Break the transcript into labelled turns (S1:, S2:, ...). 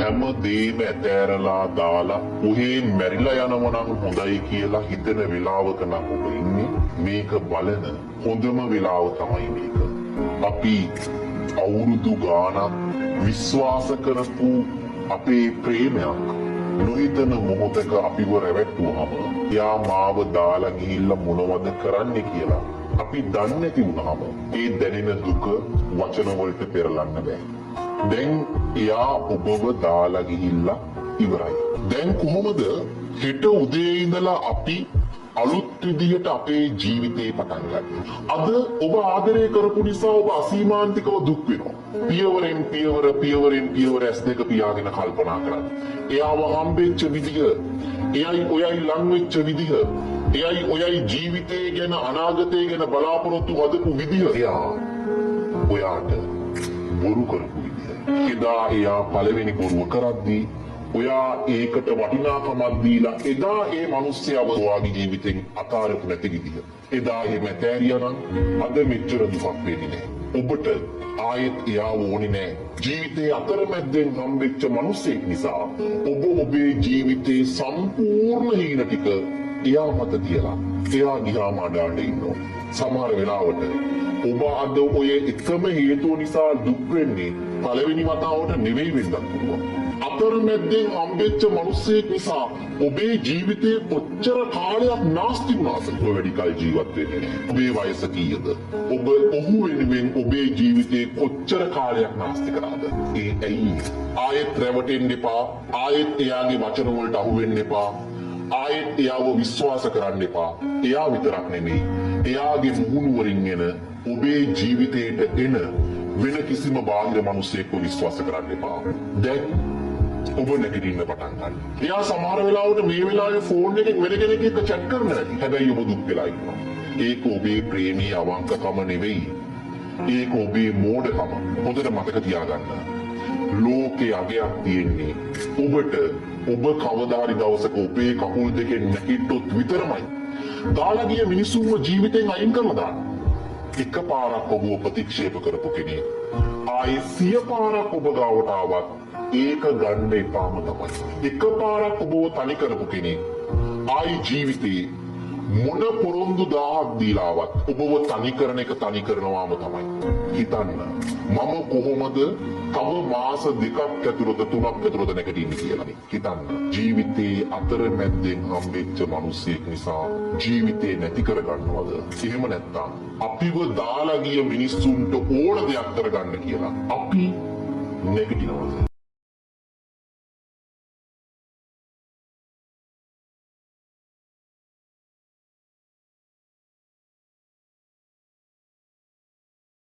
S1: හැම දේම ඇතෑරලා දාලා උහේ මැරිලා යනවා නම් හොඳයි කියලා හිතන වෙලාවක නම් ඔබ ඉන්නේ. මේක බලන හොඳම වෙලාව තමයි මේක. අපි අවුරුදු ගානක් විශ්වාස කරපු අපේ ප්‍රේමයක් නොහිතන මොහොතක අපිව රැවට්ටුවාම එයා මාව දාලා ගිහිල්ලා මොනවද කරන්න කියලා අපි දන්නේ නැති වුණාම ඒ දැනෙන දුක වචන වලට පෙරලන්න බෑ. දැන් එයා ඔබව දාලා ගිහිල්ලා ඉවරයි. දැන් කොහොමද හෙට උදේ ඉඳලා අපි අලුත් විදිහට අපේ ජීවිතේ පටන් ගන්න? අද ඔබ ආදරය කරපු නිසා ඔබ අසීමාන්තිකව දුක් වෙනවා. පියවරෙන් පියවර ඇස් දෙක පියාගෙන කල්පනා කරන්න. එයාව හම්බෙච්ච විදිහ, එයයි ඔයයි ලං වෙච්ච විදිහ, එයයි ඔයයි ජීවිතේ ගැන අනාගතේ ගැන බලාපොරොත්තු හදපු විදිහ, එයා ඔයාට බොරු කරපු විදිහ. එදා එයා පළවෙනි බොරුව කරද්දී ඔයා ඒකට වටිනාකමක් දීලා එදා ඒ මිනිස්සයාව ඔයාගේ ජීවිතෙන් අතාරපු නැති විදිහ. එදා එහෙම ඇතෑරියා නම් අද මෙච්චර දුකක් වෙන්නේ නැහැ. ඔබට ආයෙත් එයාව ඕනේ නැහැ. ජීවිතේ අතරමැද්දෙන් හම්බෙච්ච මිනිස්සෙක් නිසා ඔබ ඔබේ ජීවිතේ සම්පූර්ණ හීන ටික එයා මත තියලා එයා ගියාම අඬන්න ඉන්නවා. සමහර වෙලාවට ඔබ අද ඔය එකම හේතුව නිසා දුක් වෙන්නේ පළවෙනි වතාවට නෙවෙයි වෙන්නත් පුළුවන්. අතරමැද්දෙන් හම්බෙච්ච මිනිස්සෙක් නිසා ඔබේ ජීවිතේ කොච්චර කාලයක් නාස්ති වුණාද? ඔය වැඩි කල් ජීවත් වෙන්නේ නැහැ. ඔබේ වයස කීයද? ඔබ ඔහු වෙනුවෙන් ඔබේ ජීවිතේ කොච්චර කාලයක් නාස්ති කරාද? ඒ ඇයි? ආයෙත් රැවටෙන්න එපා. ආයෙත් එයාගේ වචන වලට අහු වෙන්න එපා. ආයෙත් එයාව විශ්වාස කරන්න එපා. එයා විතරක් නෙමෙයි. එයාගේ මුහුණු වලින් එන ඔබේ ජීවිතේට එන වෙන කිසිම බාහිර මිනිසෙක්ව විශ්වාස කරන්න එපා. දැන් ඔබ නැගිටින්න පටන් ගන්න. එයා සමහර වෙලාවට මේ වෙලාවේ ෆෝන් එකෙන් වෙන කෙනෙක් එක්ක chat කරන හැටි. හැබැයි ඔබ දුක් වෙලා ඉන්නවා. ඒක ඔබේ ප්‍රේමී අවංකකම නෙවෙයි. ඒක ඔබේ මෝඩකම. හොඳට මතක තියාගන්න. ලෝකේ අගයක් තියෙන්නේ ඔබට. ඔබ කවදාරි දවසක ඔබේ කකුල් දෙකෙන් නැගිට්ටොත් විතරමයි. දාලා ගිය මිනිසුන්ව ජීවිතෙන් අයින් කරලා දාන්න. එකපාරක් ඔබව ප්‍රතික්ෂේප කරපු කෙනෙක් ආයේ 100 පාරක් ඔබ ගාවට ආවත් ඒක ගන්න එපාම තමයි. එකපාරක් ඔබව තනි කරපු කෙනෙක් ආයි ජීවිතේ මොන පොරොන්දු 1000ක් දීලාවත් ඔබව තනි කරන එක තනි කරනවාම තමයි. හිතන්න මම කොහොමද තව මාස 2ක් ඇතුළත 3ක් ඇතුළත නැගිටින්නේ කියලා. හිතන්න ජීවිතේ අතරමැද්දෙන් හම්බෙච්ච මිනිස්සෙක් නිසා ජීවිතේ නැති කරගන්නවද? එහෙම නැත්නම් අපිව දාලා ගිය මිනිස්සුන්ට ඕන දෙයක් කරගන්න කියලා අපි නැගිටිනවද?